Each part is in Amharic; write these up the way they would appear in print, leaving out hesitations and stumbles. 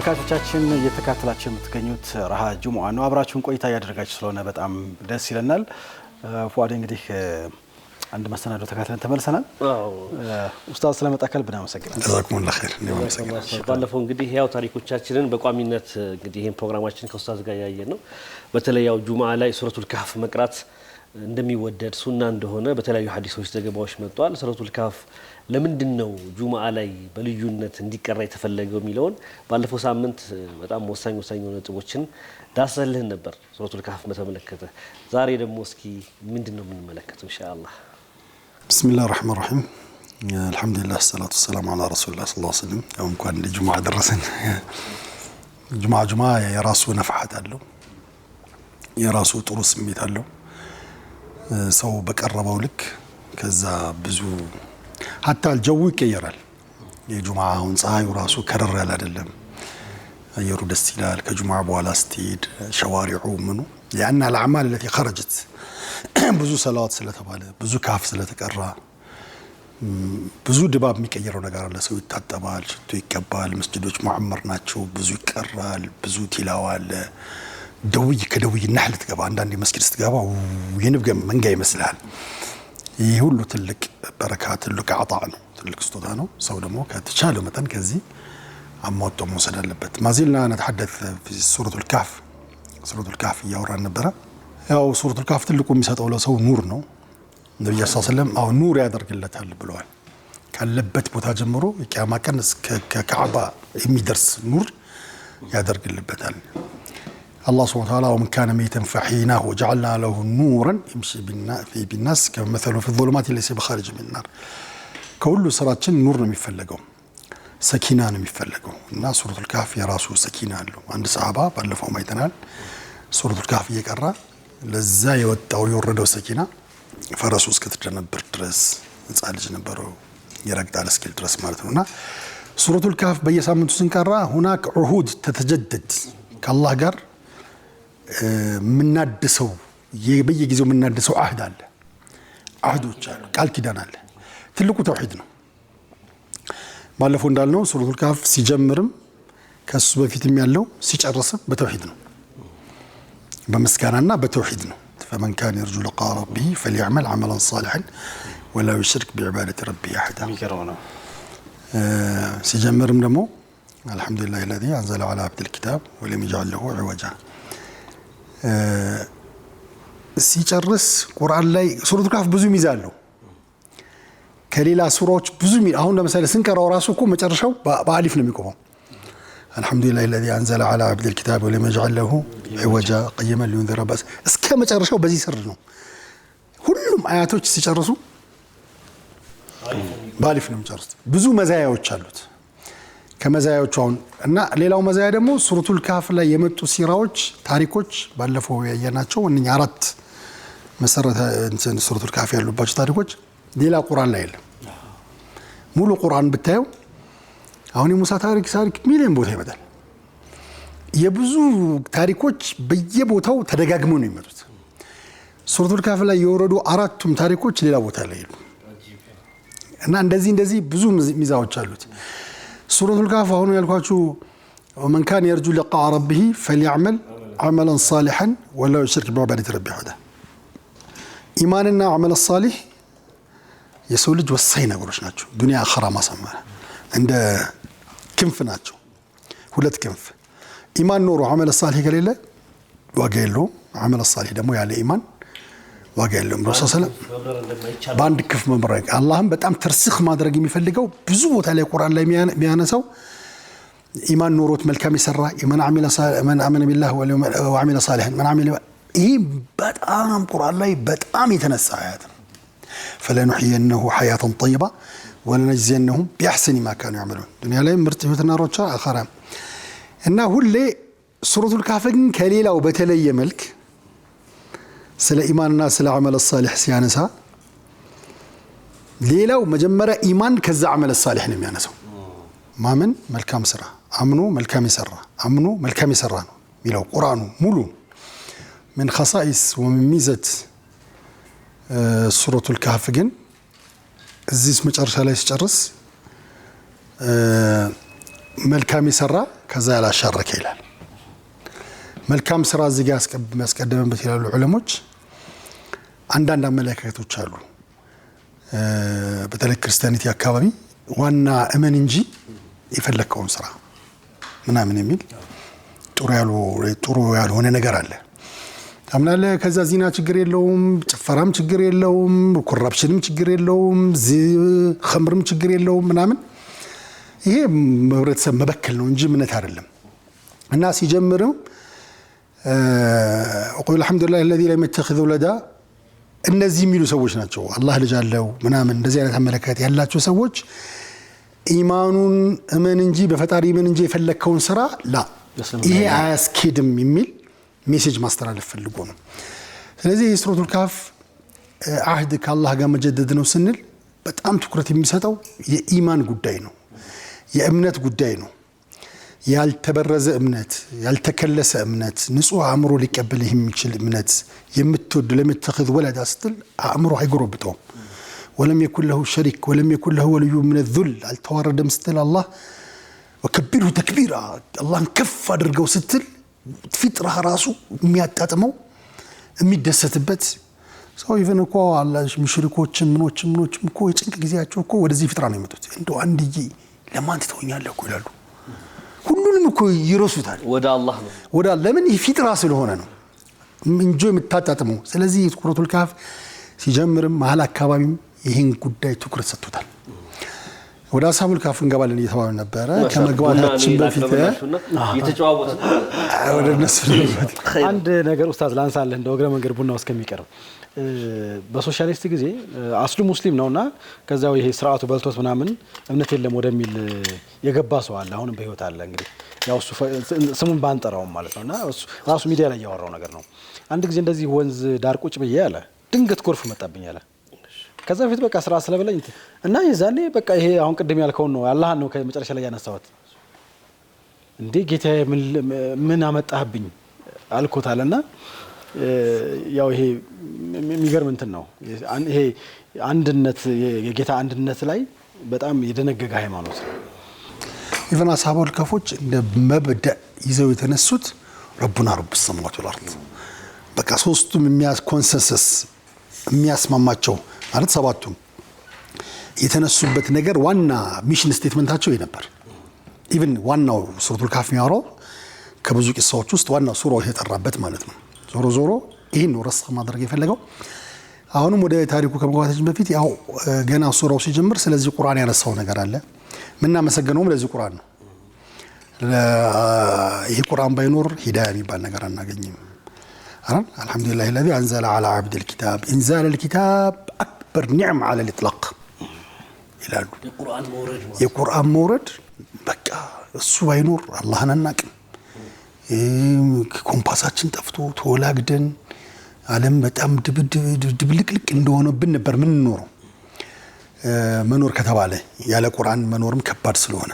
ተመልካቾቻችን እየተከታተላችሁ የምትገኙት ረሃ ጁሙአ ነው። አብራችሁን ቆይታ ያደረጋችሁ ስለሆነ በጣም ደስ ይለናል። ፉአድ እንግዲህ አንድ መሰናዶ ተከታትለን ተመልሰናል። ኡስታዝ ስለመጣከል ብናመሰግናለን። ጀዛኩሙላህ ኸይር። ባለፈው እንግዲህ ያው ታሪኮቻችንን በቋሚነት እንግዲህ ይሄን ፕሮግራማችን ከኡስታዝ ጋር ያያየን ነው። በተለይ ያው ጁሙአ ላይ ሱረቱል ካፍ መቅራት እንደሚወደድ ሱና እንደሆነ በተለያዩ ሐዲሶች ዘገባዎች መጥቷል። ሱረቱል ካፍ ለምንድን ነው ጁሙአ ላይ በልዩነት እንዲቀራ የተፈለገው የሚለውን ባለፈው ሳምንት በጣም ወሳኝ ነጥቦችን ዳሰልህን ነበር ሱረቱል ካፍ በተመለከተ። ዛሬ ደግሞ እስኪ ምንድነው የምንመለከተው ኢንሻአላህ? ቢስሚላሂር ረህማኒር ረሂም አልሐምዱሊላህ ሰላቱ ወሰላሙ ዐላ ረሱሊላህ ሰለላሁ ዐለይሂ ወሰለም። ያው እንኳን ለጁሙአ ደረሰን። ጁሙአ የራሱ ነፍሐት አለው፣ የራሱ ጥሩ ስሜት አለው። ሰው በቀረበው ልክ ከዛ ብዙ ሀታ الجو ይቀየራል። የጁሙአ አሁን ፀሐዩ ራሱ ከረር ያለ አይደለም፣ አየሩ ደስ ይላል። ከጁሙአ በኋላ ስትሄድ ሸዋሪዑ ምኑ يعني الاعمال التي خرجت ብዙ ሰላዋት ስለተባለ ብዙ ካፍ ስለተቀራ ብዙ ድባብ የሚቀየረው ነገር አለ። ሰው ይታጠባል፣ ሽቶ ይቀባል፣ መስጂዶች ሙዓመር ናቸው፣ ብዙ ይቀራል፣ ብዙ ቲላዋ አለ። ደውይ ከደውይ ነህል ትገባ አንዳንድ መስጊድ ስትገባ የንብገ መንጋ ይመስላል። ይህ ሁሉ ትልቅ በረካ ትልቅ አጣዕ ነው፣ ትልቅ ስጦታ ነው። ሰው ደግሞ ከተቻለ መጠን ከዚህ አሟጦ መውሰድ አለበት። ማዚልና نتحدث في سورة الكهف سورة الكهف እያወራን ነበረ። ያው ሱረቱል ካፍ ትልቁ የሚሰጠው ለሰው ኑር ነው። ነብዩ ሰለላሁ ዐለይሂ ወሰለም አው ኑር ያደርግለታል ብለዋል። ካለበት ቦታ ጀምሮ የቂያማ ቀን እስከ ከካዕባ የሚደርስ ኑር ያደርግልበታል። الله سبحانه وتعالى ومن كان ميتا فحيناه وجعلنا له نورا يمشي بالناس كمثله في الظلمات ليس بخارج من النار. كل سراتين نور ነው የሚፈልገው፣ ሰኪና ነው የሚፈልገው እና ሱረቱል ካፍ የራሱ ሰኪና አለው። አንድ ሰሃባ ባለፈው ማይተናል ሱረቱል ካፍ እየቀራ ለዛ የወጣው የወረደው ሰኪና ፈረሱ እስከተደነበር ድረስ ህፃን ልጅ ነበረው ይረግጣል እስኪል ድረስ ማለት ነውና ሱረቱል ካፍ በየሳምንቱ ስንቀራ هناك عهود تتجدد ከአላህ ጋር ምናድሰው በየጊዜው ምናድሰው አህድ አለ፣ አህዶች አሉ፣ ቃል ኪዳን አለ። ትልቁ ተውሂድ ነው። ባለፈው እንዳልነው ሱረቱል ካፍ ሲጀምርም ከሱ በፊትም ያለው ሲጨርስም በተውሂድ ነው፣ በመስጋናና በተውሂድ ነው። فمن كان يرجو لقاء ربه فليعمل عملا صالحا ولا يشرك بعبادة ربه أحدا. ሲጀምርም ደግሞ الحمد لله الذي أنزل على عبد الكتاب ولم يجعل له عوجا. ሲጨርስ ቁርአን ላይ ሱረቱል ካፍ ብዙ ሚዛ አለው ከሌላ ሱራዎች ብዙ አሁን ለምሳሌ ስንቀራው ራሱ እኮ መጨረሻው በአሊፍ ነው የሚቆመው። الحمد لله الذي أنزل على عبد الكتاب ولم يجعل له عوجا قيما لينذر بأس እስከ መጨረሻው በዚህ ስር ነው። ሁሉም አያቶች ሲጨርሱ በአሊፍ ነው የሚጨርሱት። ብዙ መዛያዎች አሉት። ከመዛያዎቹ አሁን እና ሌላው መዛያ ደግሞ ሱረቱል ካፍ ላይ የመጡ ሲራዎች ታሪኮች ባለፈው ያየናቸው እነኛ አራት መሰረተ እንትን ሱረቱል ካፍ ያሉባቸው ታሪኮች ሌላ ቁርአን ላይ የለም። ሙሉ ቁርአን ብታየው አሁን የሙሳ ታሪክ ሚሊዮን ቦታ ይመጣል። የብዙ ታሪኮች በየቦታው ተደጋግመው ነው የሚመጡት። ሱረቱል ካፍ ላይ የወረዱ አራቱም ታሪኮች ሌላ ቦታ ላይ የሉም እና እንደዚህ ብዙ ሚዛዎች አሉት። ሱረቱል ካፍ አሁን ያልኳችሁ ومن كان يرجو لقاء ربه فليعمل عملا صالحا ولا يشرك بعبادة ربه أحدا. ኢማንና عمل الصالح የሰው ልጅ ወሳኝ ነገሮች ናቸው። ዱንያ አኺራ ማሰማራ እንደ ክንፍ ናቸው፣ ሁለት ክንፍ። ኢማን ኖሮ عمل الصالح ከሌለ ዋጋ የለውም። عمل الصالح ደግሞ ያለ ኢማን ዋጋ የለውም። ረሱል ሰለላሁ ዐለይሂ ወሰለም በአንድ ክፍ መመረቅ አላህም በጣም ተርሲኽ ማድረግ የሚፈልገው ብዙ ቦታ ላይ ቁርአን ላይ የሚያነሳው ኢማን ኖሮት መልካም ይሰራ ኢማን አመነ ቢላህ ወዐሚለ ሷሊሐን ማን አመለ ይህ በጣም ቁርአን ላይ በጣም የተነሳ አያት ነው። فلنحيينه حياة طيبة ولنجزينهم بأحسن ما كانوا يعملون. ዱንያ ላይ ምርጥ ህይወትና ሮቻ አኺራ እና ሁሌ ሱረቱል ካፍን ከሌላው በተለየ መልክ ስለ ኢማንና ስለ عمل الصالح ሲያነሳ ሌላው መጀመሪያ ኢማን ከዛ عمل الصالح ነው የሚያነሳው። ማመን መልካም ስራ፣ አምኖ መልካም ይሰራ፣ አምኖ መልካም ይሰራ ነው የሚለው ቁርአኑ ሙሉ። من خصائص ومن ميزة ሱረቱል ካፍ ግን እዚህ መጨረሻ ላይ ሲጨርስ መልካም የሰራ ከዛ ያላሻረከ ይላል። መልካም ስራ እዚህ ጋር ያስቀደመበት ይላሉ ዑለሞች። አንዳንድ አመለካከቶች አሉ። በተለይ ክርስቲያኒቲ አካባቢ ዋና እመን እንጂ የፈለከውን ስራ ምናምን የሚል ጥሩ ያልሆነ ነገር አለ። አምናለ ከዛ ዚና ችግር የለውም፣ ጭፈራም ችግር የለውም፣ ኮራፕሽንም ችግር የለውም፣ ኸምርም ችግር የለውም ምናምን። ይሄ ህብረተሰብ መበከል ነው እንጂ እምነት አይደለም። እና ሲጀምርም ወቁል አልሐምዱሊላህ الذي لم يتخذ ولدا እነዚህ የሚሉ ሰዎች ናቸው። አላህ ልጅ አለው ምናምን እንደዚህ አይነት አመለካከት ያላቸው ሰዎች ኢማኑን እመን እንጂ በፈጣሪ እመን እንጂ የፈለከውን ስራ ላ ይሄ አያስኬድም የሚል ሜሴጅ ማስተላለፍ ፈልጎ ነው። ስለዚህ ሱረቱል ካፍ አህድ ከአላህ ጋር መጀደድ ነው ስንል በጣም ትኩረት የሚሰጠው የኢማን ጉዳይ ነው፣ የእምነት ጉዳይ ነው። ያልተበረዘ እምነት፣ ያልተከለሰ እምነት፣ ንጹህ አእምሮ ሊቀበልህ የሚችል እምነት የምትወድ ለምትተخذ ወለዳ ስትል አእምሮ አይጎረብጠውም። ወለም يكن له شريك ولم يكن له ولي من الذل አልተዋረደም ስትል አላህ ወከቢሩ ተክቢራ አላህን ከፍ አድርገው ስትል ፊጥራ ራሱ የሚያጣጥመው የሚደሰትበት ሰው ኢቨን እኮ አላህ ሙሽሪኮችን ምኖችም እኮ የጭንቅ ጊዜያቸው እኮ ወደዚህ ፊጥራ ነው የመጡት። እንደው አንድዬ ለማን ትተውኛለህ እኮ ይላሉ። ሁሉንም እኮ ይረሱታል። ወደ አላህ ነው ወደ ለምን ይሄ ፊጥራ ስለሆነ ነው እንጆ የምታጣጥመው። ስለዚህ ሱረቱል ካፍ ሲጀምርም መሀል አካባቢም ይሄን ጉዳይ ትኩረት ሰጥቶታል። ወደ አስሐቡል ካፍ እንገባለን እየተባለ ነበረ። ከመግባታችን በፊት እየተጨዋወተ ወደ እነሱ አንድ ነገር ኡስታዝ ላንሳለህ እንደ ወግረ መንገድ ቡናው እስከሚቀርብ በሶሻሊስት ጊዜ አስሉ ሙስሊም ነውና ከዛው ይሄ ስርዓቱ በልቶት ምናምን እምነት የለም ወደሚል የገባ ሰው አለ። አሁንም በህይወት አለ። እንግዲህ ያው እሱ ስሙን ባንጠራውም ማለት ነውና ራሱ ሚዲያ ላይ ያወራው ነገር ነው። አንድ ጊዜ እንደዚህ ወንዝ ዳር ቁጭ ብዬ አለ ድንገት ጎርፍ መጣብኝ አለ። ከዛ በፊት በቃ ስራ ስለበለኝ እና የዛኔ በቃ ይሄ አሁን ቅድም ያልከው ነው አላህን ነው ከመጨረሻ ላይ ያነሳሁት። እንዴ ጌታዬ ምን አመጣህብኝ አልኩት አለና ያው ይሄ የሚገርም እንትን ነው። ይሄ አንድነት የጌታ አንድነት ላይ በጣም የደነገገ ሃይማኖት ነው። ኢቨን አስሐቡል ካፎች እንደ መብዳ ይዘው የተነሱት ረቡና ረቡስ ሰማዋት ወልአርድ በቃ ሶስቱም ኮንሰንሰስ የሚያስማማቸው ማለት ሰባቱም የተነሱበት ነገር ዋና ሚሽን ስቴትመንታቸው ነበር። ኢቭን ዋናው ሱረቱል ካፍ የሚያወራው ከብዙ ቂሳዎች ውስጥ ዋናው ሱራው የተጠራበት ማለት ነው። ዞሮ ይሄን ነው ረስኽ ማድረግ የፈለገው። አሁንም ወደ ታሪኩ ከመግባታችን በፊት ያው ገና ሱራው ሲጀምር ስለዚህ ቁርአን ያነሳው ነገር አለ። ምናመሰግነውም ለዚህ ቁርአን ነው። ይሄ ቁርአን ባይኖር ሂዳያ የሚባል ነገር አናገኝም። አልሐምዱሊላህ الذي انزل على عبد الكتاب انزال الكتاب اكبر نعمه على الاطلاق ይላሉ። የቁርአን መውረድ በቃ እሱ ባይኖር አላህን አናቅም። ኮምፓሳችን ጠፍቶ ተወላግደን ዓለም በጣም ድብልቅልቅ እንደሆነብን ነበር ምን ኖረው መኖር ከተባለ ያለ ቁርአን መኖርም ከባድ ስለሆነ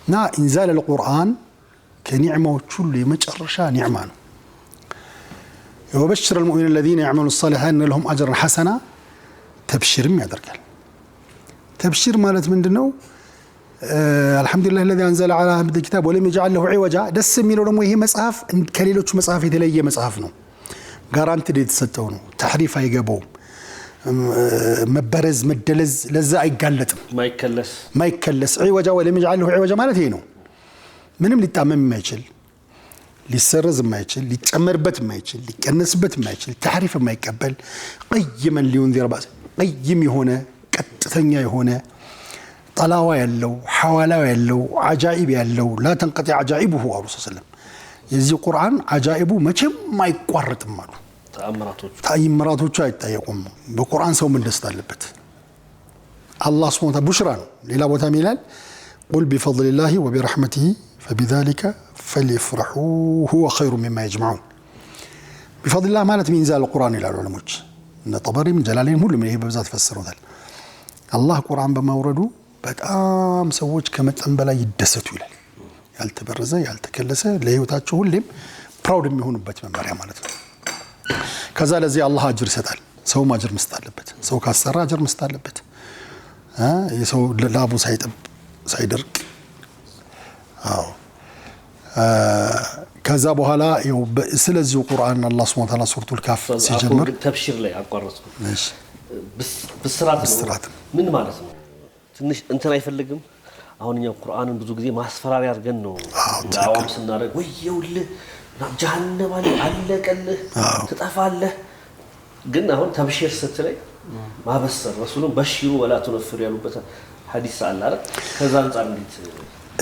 እና ኢንዛል القرآن ከኒዕማዎች ሁሉ የመጨረሻ ኒዕማ ነው። وبشر المؤمنين الذين يعملون الصالحات ان لهم اجرا حسنا تبشيرም ያደርጋል። تبشير ማለት ምንድነው? الحمد لله الذي انزل على عبده الكتاب ولم يجعل له عوجا ደስ የሚለው ደግሞ ይሄ መጽሐፍ ከሌሎቹ መጽሐፍ የተለየ መጽሐፍ ነው። ጋራንቲ የተሰጠው ነው። ተሕሪፍ አይገባውም። መበረዝ መደለዝ ለዛ አይጋለጥም። ማይከለስ عوجا ولم يجعل له عوجا ማለት ይሄ ነው። ምንም ሊጣመም የማይችል ሊሰረዝ የማይችል ሊጨመርበት የማይችል ሊቀነስበት የማይችል ተሕሪፍ የማይቀበል ቀይመን ሊዩንዚር ባስ ቀይም የሆነ ቀጥተኛ የሆነ ጠላዋ ያለው ሐዋላው ያለው አጃኢብ ያለው لا تنقطع عجائبه አሉ ሰለላሁ የዚህ ቁርአን አጃኢቡ መቼም አይቋረጥም አሉ። ተአምራቶቹ አይታየቁም። በቁርአን ሰው ምን ደስታ አለበት? አላህ ሱብሓነሁ ወተዓላ ቡሽራ ነው። ሌላ ቦታ ይላል قل بفضل الله وبرحمته فبذلك فليفرحوا هو خير مما يجمعون. بفضل الله ማለት ሚንዛል القرآن ይላሉ ዑለሞች እነ ጠበሪ ምን ጀላሌን ሁሉ ምን ይሄ በብዛት ፈስረውታል። አላህ ቁርአን በማውረዱ በጣም ሰዎች ከመጠን በላይ ይደሰቱ ይላል። ያልተበረዘ ያልተከለሰ ለህይወታቸው ሁሌም ፕራውድ የሚሆኑበት መመሪያ ማለት ነው። ከዛ ለዚህ አላህ አጅር ይሰጣል። ሰው አጅር መስጠት አለበት። ሰው ካሰራ አጅር መስጠት አለበት። የሰው ላቡ ሳይደርቅ ከዛ በኋላ ይኸው ስለዚህ ቁርአን አላህ ሱብሓነሁ ወተዓላ ሱረቱል ካፍ ሲጀምር ተብሺር ላይ አቋረጥኩ። ብስራት ነው። ምን ማለት ነው? ትንሽ እንትን አይፈልግም? አሁን እኛ ቁርአንን ብዙ ጊዜ ማስፈራሪያ አድርገን ነው ዳዋም ስናደርግ ወየውልህ ጀሃነም አለቀልህ ትጠፋለህ። ግን አሁን ተብሺር ስትለይ ማበሰር ረሱሉን በሽሩ ወላ ተነፍሩ ያሉበት ሐዲስ አለ አይደል? ከዛ አንፃር እንዴት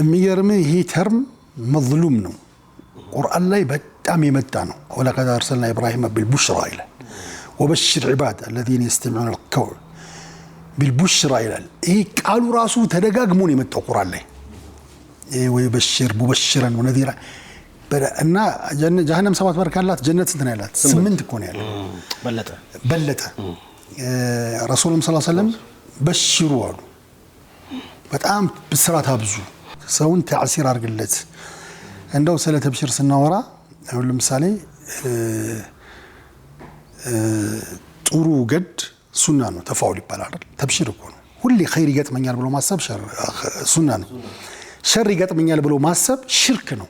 የሚገርምህ ይሄ ተርም መዝሉም ነው ቁርአን ላይ በጣም የመጣ ነው። ወለቀድ አርሰልና ኢብራሂም ቢልቡሽራ ይላል ወበሽር ዒባድ الذين يستمعون القول بالبشرى ይላል። ይሄ ቃሉ ራሱ ተደጋግሞ ነው የመጣው ቁርአን ላይ ወይ በሽር ሙበሽረን ወነዚራ እና ጀሃነም 7 በር ካላት ጀነት ስንት ነው ያላት? 8 እኮ ነው ያለው። በለጠ ረሱሉም ሰለላሁ ዐለይሂ ወሰለም በሽሩ አሉ። በጣም ብስራት አብዙ፣ ሰውን ተዕሲር አድርግለት። እንደው ስለ ተብሺር ስናወራ አሁን ለምሳሌ ጥሩ ገድ ሱና ነው፣ ተፋውል ይባላል አይደል? ተብሺር እኮ ነው። ሁሌ ኸይር ይገጥመኛል ብሎ ማሰብ ሱና ነው። ሸር ይገጥመኛል ብሎ ማሰብ ሽርክ ነው፣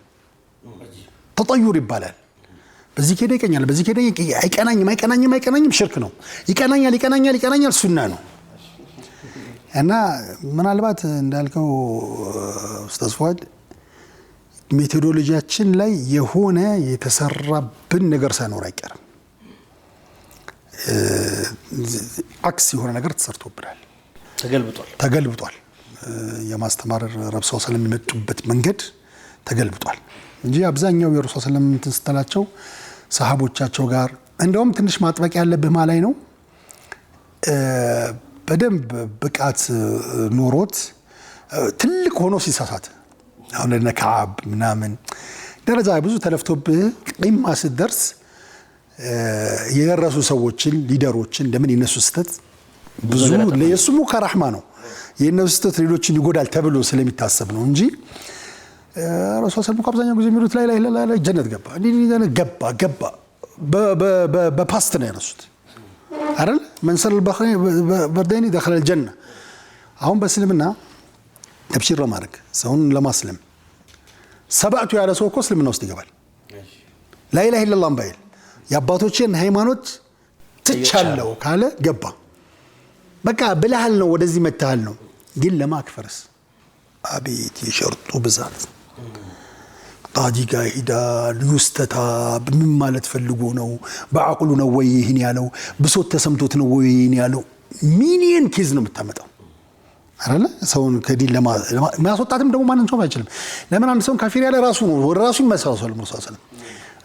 ተጠዩር ይባላል። በዚህ ከደ ይቀኛል፣ በዚህ ከደ አይቀናኝም ሽርክ ነው። ይቀናኛል ሱና ነው። እና ምናልባት እንዳልከው ኡስታዝ ፉአድ ሜቶዶሎጂያችን ላይ የሆነ የተሰራብን ነገር ሳይኖር አይቀርም። አክስ የሆነ ነገር ተሰርቶብናል፣ ተገልብጧል። የማስተማር ረብ ሰለላሁ ዐለይሂ ወሰለም የመጡበት መንገድ ተገልብጧል እንጂ አብዛኛው የረሱል ሰለላሁ ዐለይሂ ወሰለም ስትላቸው ሰሃቦቻቸው ጋር እንደውም ትንሽ ማጥበቅ ያለብህ ማለት ነው። በደንብ ብቃት ኖሮት ትልቅ ሆኖ ሲሳሳት አሁን ለነ ከዓብ ምናምን ደረጃ ብዙ ተለፍቶብህ ቂማ ስትደርስ የደረሱ ሰዎችን ሊደሮችን እንደምን የነሱ ስተት ብዙ ለየሱሙ ከራህማ ነው የነሱ ስተት ሌሎችን ይጎዳል ተብሎ ስለሚታሰብ ነው እንጂ ረሱል ሰለላሁ ዐለይሂ ወሰለም ጊዜ የሚሉት ላይ ጀነት ገባ በፓስት ነው ያነሱት አይደል? መንሰል በርዳኒ دخل الجنه። አሁን በእስልምና ተብሺር ለማድረግ ሰውን ለማስለም ሰባቱ ያለ ሰው እኮ እስልምና ውስጥ ይገባል። ላ ኢላሀ ኢላላህ ባይል የአባቶችን ሃይማኖት ትቻለው ካለ ገባ። በቃ ብለሃል ነው ወደዚህ መተሃል ነው። ግን ለማክፈርስ አቤት የሸርጡ ብዛት ቃዲ ጋር ሂዳል ዩስተታብ ምን ማለት ፈልጎ ነው? በአቅሉ ነው ወይ ይህን ያለው? ብሶት ተሰምቶት ነው ወይ ይህን ያለው? ሚሊየን ኬዝ ነው የምታመጣው አይደለ? ሰውን ከዲን ለማስወጣትም ደግሞ ማንም ሰው አይችልም። ለምን አንድ ሰውን ካፊር ያለ ራሱ ነው ወደ ራሱ ይመሳሰል ሙሳሰለም።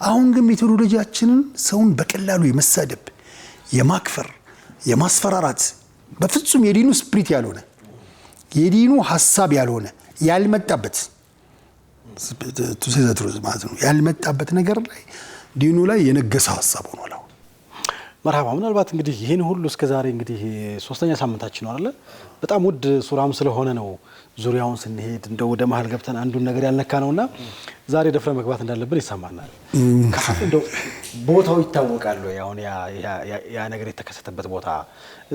አሁን ግን ሜቶዶሎጂያችንን ሰውን በቀላሉ የመሳደብ የማክፈር የማስፈራራት በፍጹም የዲኑ ስፕሪት ያልሆነ የዲኑ ሐሳብ ያልሆነ ያልመጣበት ትሩዝ ማለት ነው ያልመጣበት ነገር ላይ ዲኑ ላይ የነገሰ ሐሳብ ሆኗል። መርሐባ። ምናልባት እንግዲህ ይሄን ሁሉ እስከዛሬ እንግዲህ 3ኛ ሳምንታችን ነው አይደለ? በጣም ውድ ሱራም ስለሆነ ነው ዙሪያውን ስንሄድ እንደው ወደ መሀል ገብተን አንዱን ነገር ያልነካ ነውና ዛሬ ደፍረ መግባት እንዳለብን ይሰማናል። እንደው ቦታው ይታወቃል ወይ? አሁን ያ ነገር የተከሰተበት ቦታ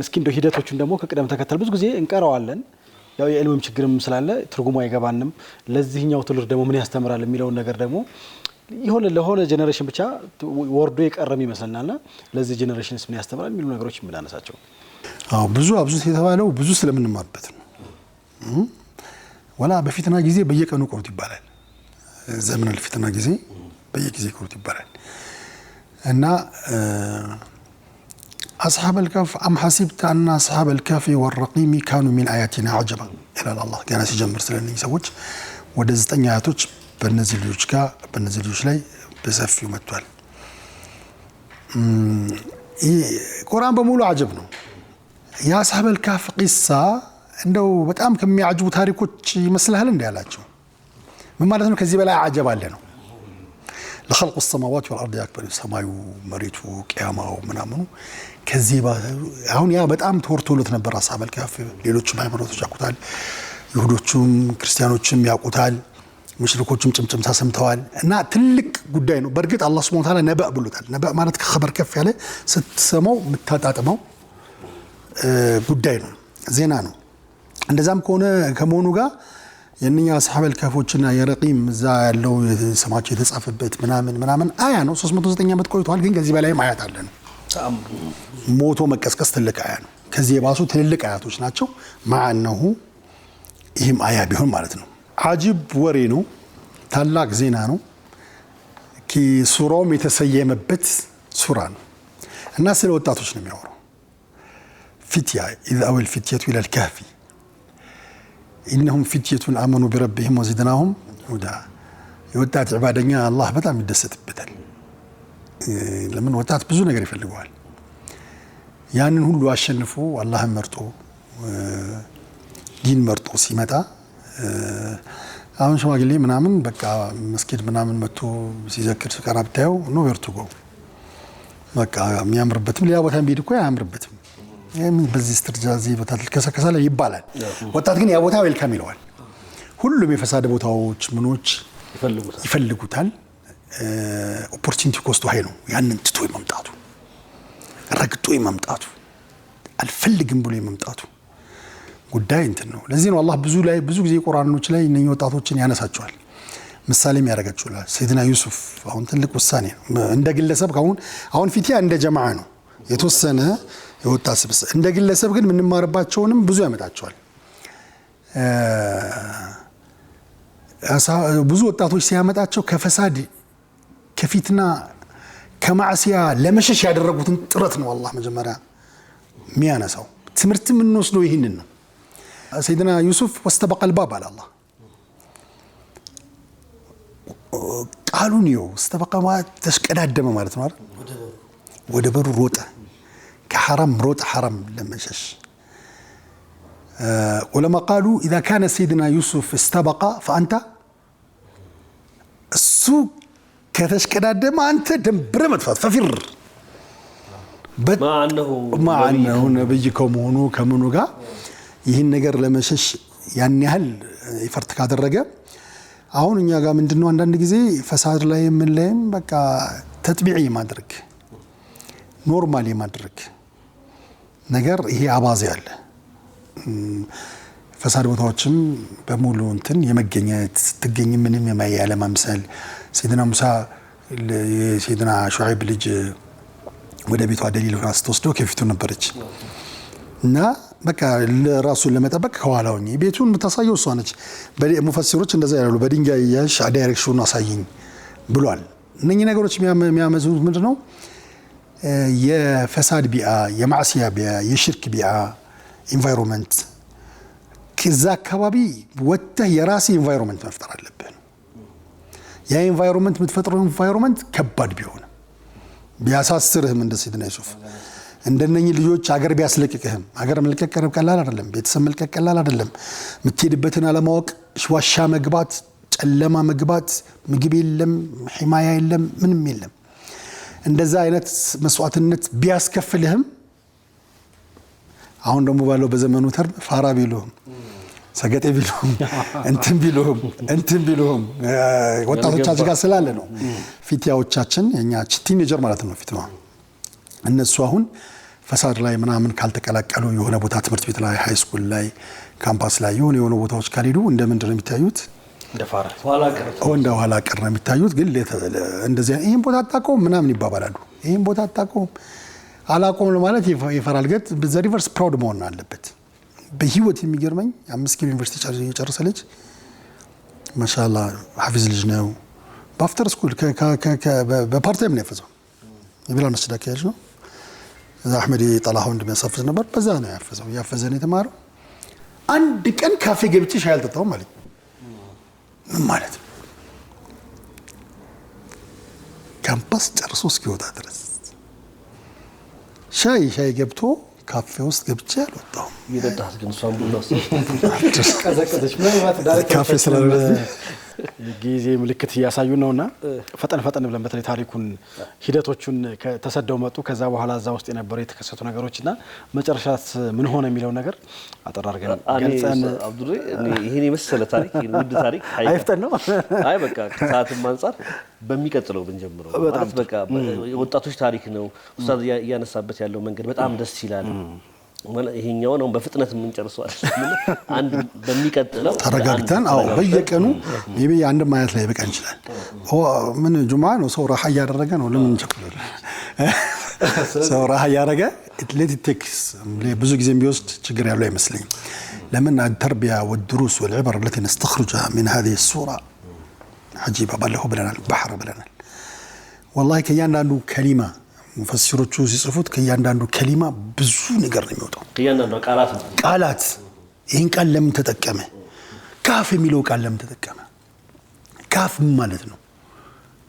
እስኪ እንደው ሂደቶቹን ደግሞ ከቅደም ተከተል ብዙ ጊዜ እንቀረዋለን። ያው የዕልምም ችግርም ስላለ ትርጉሙ አይገባንም። ለዚህኛው ትውልድ ደግሞ ምን ያስተምራል የሚለውን ነገር ደግሞ ይሆነ ለሆነ ጄኔሬሽን ብቻ ወርዶ የቀረም ይመስልናልና ለዚህ ጄኔሬሽንስ ምን ያስተምራል የሚሉ ነገሮች የምናነሳቸው። ብዙ አብዙት የተባለው ብዙ ስለምንማርበት ነው። ወላ በፊትና ጊዜ በየቀኑ ቁርጥ ይባላል። ዘመን الفتنة ጊዜ በየጊዜ ቁርጥ ይባላል እና أصحاب الكهف أم حسبت أن أصحاب الكهف والرقيم كانوا من آياتنا عجبا إلى الله كان ሲጀምር ስለነኝ ሰዎች ወደ 9 አያቶች በእነዚህ ልጆች ላይ በሰፊው መጥቷል። ቁርአን በሙሉ አጀብ ነው። የአስሐብ الكهف ቂሳ እንደው በጣም ከሚያጅቡ ታሪኮች ይመስላል እንዳላቸው ምን ማለት ነው? ከዚህ በላይ አጀብ አለ ነው። لخلق السماوات والارض اكبر ሰማዩ መሬቱ ቂያማው ምናምኑ ከዚህ አሁን ያ በጣም ተወርቶለት ነበር። አስሐብ الكهف ሌሎችም ሃይማኖቶች ያውቁታል፣ ይሁዶቹም ክርስቲያኖችም ያውቁታል፣ ሙሽሪኮችም ጭምጭምታ ሰምተዋል እና ትልቅ ጉዳይ ነው። በእርግጥ አላህ Subhanahu Wa Ta'ala ነብእ ብሎታል። ነብእ ማለት ከኸበር ከፍ ያለ ስትሰማው የምታጣጥመው ጉዳይ ነው፣ ዜና ነው። እንደዛም ከሆነ ከመሆኑ ጋር የነኛ አስሐበል ከፎችና የረቂም እዛ ያለው ስማቸው የተጻፈበት ምናምን አያ ነው። 309 ዓመት ቆይቷል። ግን ከዚህ በላይም አያት አለ ነው። ሞቶ መቀስቀስ ትልቅ አያ ነው። ከዚህ የባሱ ትልልቅ አያቶች ናቸው። ማዕነሁ ይህም አያ ቢሆን ማለት ነው። አጂብ ወሬ ነው። ታላቅ ዜና ነው። ሱራውም የተሰየመበት ሱራ ነው እና ስለ ወጣቶች ነው የሚያወራው። ፊትያ ኢዝ አወል ፊትየቱ ኢለል ከህፊ ኢነሁም ፊትየቱን አመኑ ቢረቢሂም ወዚድናሁም ሁዳ። የወጣት ዒባደኛ አላህ በጣም ይደሰትበታል። ለምን ወጣት ብዙ ነገር ይፈልገዋል። ያንን ሁሉ አሸንፎ አላህን መርጦ ዲን መርጦ ሲመጣ አሁን ሽማግሌ ምናምን በቃ መስጊድ ምናምን መጥቶ ሲዘክር ሲቀራ ብታየው ኖ ዌርቱ ጎ በቃ የሚያምርበትም ሌላ ቦታ ቢሄድ እኮ አያምርበትም። በዚህ ስትርጃዚ ቦታ ልከሰከሳለ ይባላል። ወጣት ግን ያ ቦታ ዌልካም ይለዋል። ሁሉም የፈሳደ ቦታዎች ምኖች ይፈልጉታል። ኦፖርቹኒቲ ኮስቱ ሃይ ነው። ያንን ትቶ መምጣቱ ረግጦ መምጣቱ አልፈልግም ብሎ መምጣቱ ጉዳይ እንትን ነው። ለዚህ ነው አላህ ብዙ ጊዜ ቁርአኖች ላይ እነኚህ ወጣቶችን ያነሳቸዋል። ምሳሌም ያደርጋቸዋል። ሰይድና ዩሱፍ አሁን ትልቅ ውሳኔ ነው። እንደ ግለሰብ አሁን ፊትያ እንደ ጀማዓ ነው የተወሰነ የወጣት ስብስብ። እንደ ግለሰብ ግን የምንማርባቸውንም ብዙ ያመጣቸዋል። ብዙ ወጣቶች ሲያመጣቸው ከፈሳድ ከፊትና ከማዕሲያ ለመሸሽ ያደረጉትን ጥረት ነው አላህ መጀመሪያ የሚያነሳው። ትምህርት የምንወስደው ይህንን ነው። ሰይድና ዩሱፍ ወስተበቀል ባብ አለ አላህ። ቃሉን ይኸው ወስተበቀ ማለት ተሽቀዳደመ ማለት ነው አይደል? ወደ በሩ ሮጠ። ከሐራም ሮጠ፣ ሐራም ለመሸሽ። ዑለማ ቃሉ إذا كان سيدنا يوسف استبق فأنت እሱ ከተሽቀዳደመ አንተ ደንብረ መጥፋት ፈፊር ማዕነሁ ነብይ ከመሆኑ ከምኑ ጋር ይህን ነገር ለመሸሽ ያን ያህል ይፈርት ካደረገ አሁን እኛ ጋር ምንድነው አንዳንድ ጊዜ ፈሳድ ላይ የምንላይም በቃ ተጥቢዒ ማድረግ ኖርማል የማድረግ ነገር ይሄ አባዜ አለ። ፈሳድ ቦታዎችም በሙሉ እንትን የመገኘት ትገኝ ምንም የማያለ ማምሰል ሰይድና ሙሳ የሰይድና ሹዓይብ ልጅ ወደ ቤቷ ደሊል ሆና ስትወስደው ከፊቱ ነበረች እና በቃ ለራሱን ለመጠበቅ ከኋላው ቤቱን የምታሳየው እሷ ነች። ሙፈሲሮች እንደዛ ያሉ በድንጋይ ያሽ ዳይሬክሽኑን አሳየኝ ብሏል። እነኚህ ነገሮች የሚያመዙት ምንድነው? የፈሳድ ቢአ፣ የማዕሲያ ቢአ፣ የሽርክ ቢአ ኢንቫይሮንመንት ከዛ አካባቢ ወጥተህ የራስህ ኢንቫይሮንመንት መፍጠር አለብህ። ያ ኢንቫይሮንመንት የምትፈጥረው ኢንቫይሮንመንት ከባድ ቢሆን ቢያሳስርህም እንደ ሰይድና ዩሱፍ እንደነኚህ ልጆች አገር ቢያስለቅቅህም አገር መልቀቅ ቀላል አይደለም። ቤተሰብ መልቀቅ ቀላል አይደለም። የምትሄድበትን አለማወቅ፣ ዋሻ መግባት፣ ጨለማ መግባት፣ ምግብ የለም፣ ሒማያ የለም፣ ምንም የለም። እንደዛ አይነት መስዋዕትነት ቢያስከፍልህም አሁን ደግሞ ባለው በዘመኑ ተርም ፋራ ቢሉህም ሰገጤ ቢሉህም እንትን ቢሉህም ወጣቶቻችን ጋር ስላለ ነው ፊትያዎቻችን የኛ ቲኔጀር ማለት ነው ፊት ነው። እነሱ አሁን ፈሳድ ላይ ምናምን ካልተቀላቀሉ የሆነ ቦታ ትምህርት ቤት ላይ ሃይ ስኩል ላይ ካምፓስ ላይ የሆነ ቦታዎች ካልሄዱ እንደምንድን ነው የሚታዩት? እንደ ኋላ ቀር ነው የሚታዩት። ግን እንደዚህ ይሄን ቦታ አጣቀው ምናምን ይባባላሉ። ይሄን ቦታ አጣቀው አላቆም ለማለት ይፈራል። ግን በዛ ሪቨርስ ፕራውድ መሆን አለበት። በህይወት የሚገርመኝ 5 ኪሎ ዩኒቨርሲቲ የጨረሰ ልጅ ማሻአላ ሐፊዝ ልጅ ነው። በአፍተር ስኩል በፓርት ታይም ነው ያፈዘው። የቢላል መስጂድ አካባቢ ነው። እዛ አህመድ ጠላሁ እንደሚያሳፍዝ ነበር። በዛ ነው ያፈዘው። ያፈዘ ነው የተማረው። አንድ ቀን ካፌ ገብቼ ሻይ አልጠጣሁም ማለት ምን ማለት ነው? ካምፓስ ጨርሶ እስኪወጣ ድረስ ሻይ ገብቶ ካፌ ውስጥ ገብቼ አልወጣሁም። ይደዳስ ግን ሷም ቡና ቀዘቀዘች ምናልባት ዳይሬክት ካፌ ስለረደ ጊዜ ምልክት እያሳዩ ነውና ፈጠን ብለን በተለይ ታሪኩን ሂደቶቹን ተሰደው መጡ። ከዛ በኋላ እዛ ውስጥ የነበሩ የተከሰቱ ነገሮችና መጨረሻት ምን ሆነ የሚለው ነገር አጠር አድርገን ገልጸን አብዱሬ ይሄን የመሰለ ታሪክ ውድ ታሪክ አይፍጠን ነው። አይ በቃ ከሰዓትም አንፃር በሚቀጥለው ብንጀምረው ማለት በቃ ወጣቶች ታሪክ ነው። ኡስታዝ እያነሳበት ያለው መንገድ በጣም ደስ ይላል። ይሄኛው ነው በፍጥነት የምንጨርሰው አንድ በሚቀጥለው ተረጋግተን በየቀኑ ሜቢ አንድ ማየት ላይ በቃ እንችላል ምን ጁምዓ ነው ሰው ራሃ ያደረገ ነው ለምን እንቸኩላለን ሰው ራሃ ያደረገ ቴክስ ብዙ ጊዜ ቢወስድ ችግር ያለው አይመስልኝም لمن التربية والدروس والعبر التي نستخرجها من هذه الصورة عجيبة بله بلنا البحر بلنا والله كيان عنده كلمة مفسروا شو يصفوت كيان عنده كلمة بزون يقرن يموتوا كيان عنده قالات إن قال لم تتكمه كاف ميلو قال لم تتكمه كاف مالتنا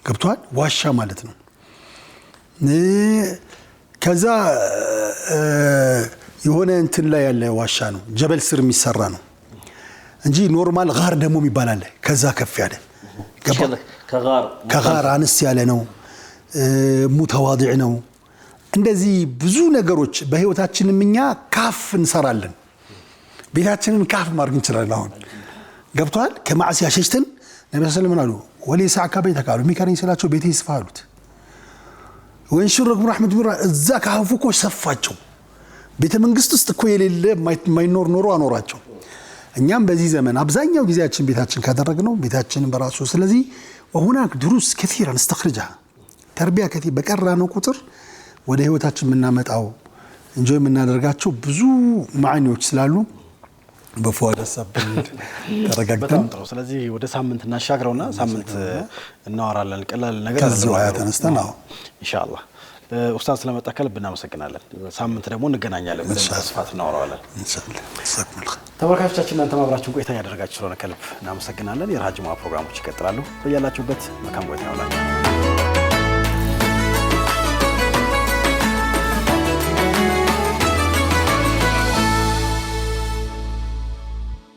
قبطوان واشا مالتنا كذا የሆነ እንትን ላይ ያለ ዋሻ ነው ጀበል ስር የሚሰራ ነው እንጂ ኖርማል ጋር ደግሞ ይባላል ከዛ ከፍ ያለ ከጋር አንስ ያለ ነው ሙተዋዲዕ ነው እንደዚህ ብዙ ነገሮች በህይወታችንም እኛ ካፍ እንሰራለን ቤታችንን ካፍ ማድረግ እንችላለን አሁን ገብቷል ከማዕሲያ ሸሽተን ነብዩ ሰለላሁ ዐለይሂ ወሰለም አሉ ወለይሳ አካበይ ተቃሉ ሚከረኝ ስላቸው ቤቴ ይስፋሉት ወንሽረክ ረህመቱ እዛ ካፉ ኮ ሰፋቸው ቤተ መንግስት ውስጥ እኮ የሌለ ማይኖር ኖሮ አኖራቸው እኛም በዚህ ዘመን አብዛኛው ጊዜያችን ቤታችን ካደረግነው ቤታችንን በራሱ ስለዚህ وهناك دروس كثيره نستخرجها تربيه كثير በቀራነው ቁጥር ወደ ህይወታችን ምናመጣው እንጆይ ምናደርጋቸው ብዙ ማዕኒዎች ስላሉ በፏድ ሐሳብን ተረጋግተን ስለዚህ ወደ ሳምንት እናሻግረውና ሳምንት እናወራለን ቀላል ነገር ከዚህ አያት ተነስተን ኢንሻአላህ ኡስታዝ ስለመጣ ከልብ እናመሰግናለን ሳምንት ደግሞ እንገናኛለን በስፋት እናወራለን ኢንሻአላህ ተሰክመልክ ተመልካቾቻችን እናንተ ማብራችሁ ቆይታ ያደረጋችሁ ስለሆነ ከልብ እናመሰግናለን የራሃ ጁምዓ ፕሮግራሞች ይቀጥላሉ በያላችሁበት መልካም ቆይታ ይሁንላችሁ